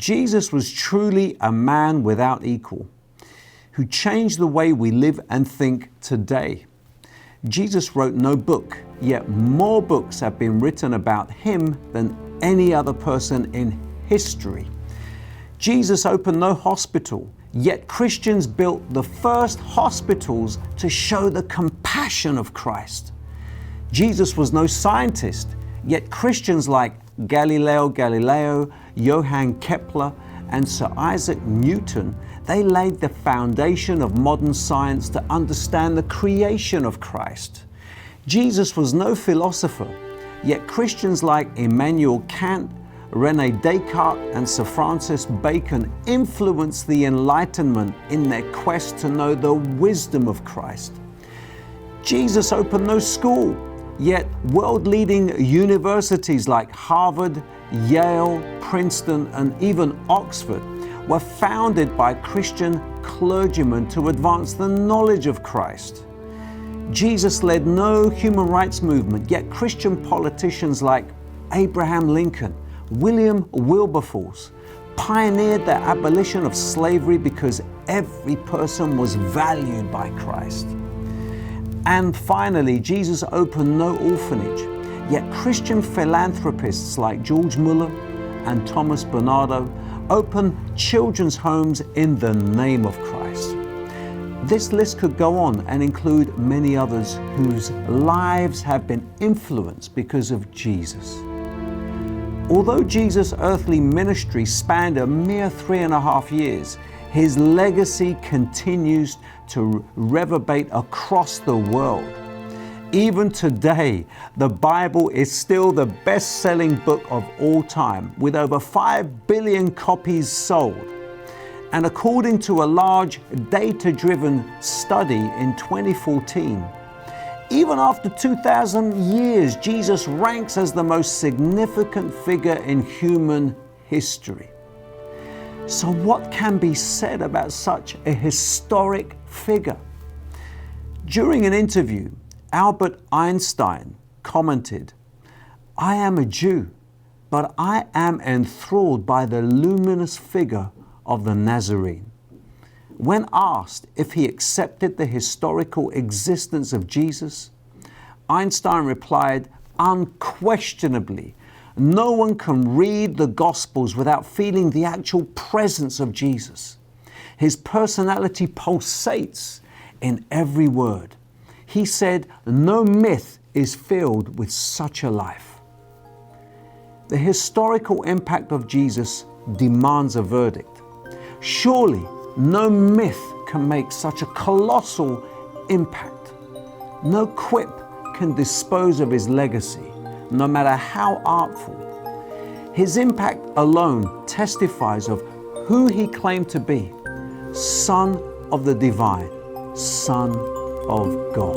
Jesus was truly a man without equal, who changed the way we live and think today. Jesus wrote no book, yet more books have been written about him than any other person in history. Jesus opened no hospital, yet Christians built the first hospitals to show the compassion of Christ. Jesus was no scientist, yet Christians like Galileo Galilei, Johann Kepler, and Sir Isaac Newton, they laid the foundation of modern science to understand the creation of Christ. Jesus was no philosopher, yet Christians like Immanuel Kant, René Descartes, and Sir Francis Bacon influenced the Enlightenment in their quest to know the wisdom of Christ. Jesus opened no school, yet world-leading universities like Harvard, Yale, Princeton, and even Oxford were founded by Christian clergymen to advance the knowledge of Christ. Jesus led no human rights movement, yet Christian politicians like Abraham Lincoln, William Wilberforce pioneered the abolition of slavery because every person was valued by Christ. And finally, Jesus opened no orphanage, yet Christian philanthropists like George Muller and Thomas Bernardo opened children's homes in the name of Christ. This list could go on and include many others whose lives have been influenced because of Jesus. Although Jesus' earthly ministry spanned a mere 3.5 years, his legacy continues to reverberate across the world. Even today, the Bible is still the best-selling book of all time, with over 5 billion copies sold. And according to a large data-driven study in 2014, even after 2,000 years, Jesus ranks as the most significant figure in human history. So what can be said about such a historic figure? During an interview, Albert Einstein commented, "I am a Jew, but I am enthralled by the luminous figure of the Nazarene." When asked if he accepted the historical existence of Jesus, Einstein replied, "Unquestionably, no one can read the Gospels without feeling the actual presence of Jesus. His personality pulsates in every word." He said, "No myth is filled with such a life." The historical impact of Jesus demands a verdict. Surely, no myth can make such a colossal impact. No quip can dispose of his legacy, no matter how artful. His impact alone testifies of who he claimed to be: Son of the Divine, Son of God.